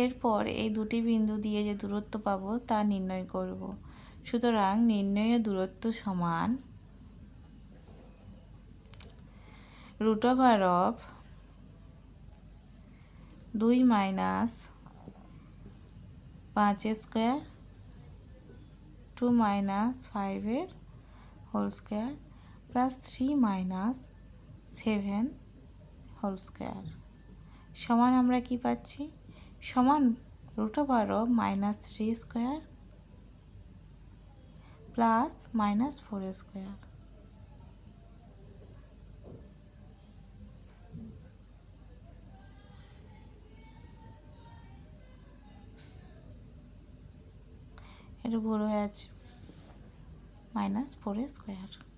এরপর এই দুটি বিন্দু দিয়ে যে দূরত্ব পাবো তা নির্ণয় করব। সুতরাং নির্ণয় দূরত্ব সমান √2 minus 5² 2 minus 5 whole square plus 3 minus 7 whole square সমান আমরা কি পাচ্ছি? সমান √2 মাইনাস 3² প্লাস মাইনাস 4²। এটা ভুল হয়ে আছে, -4²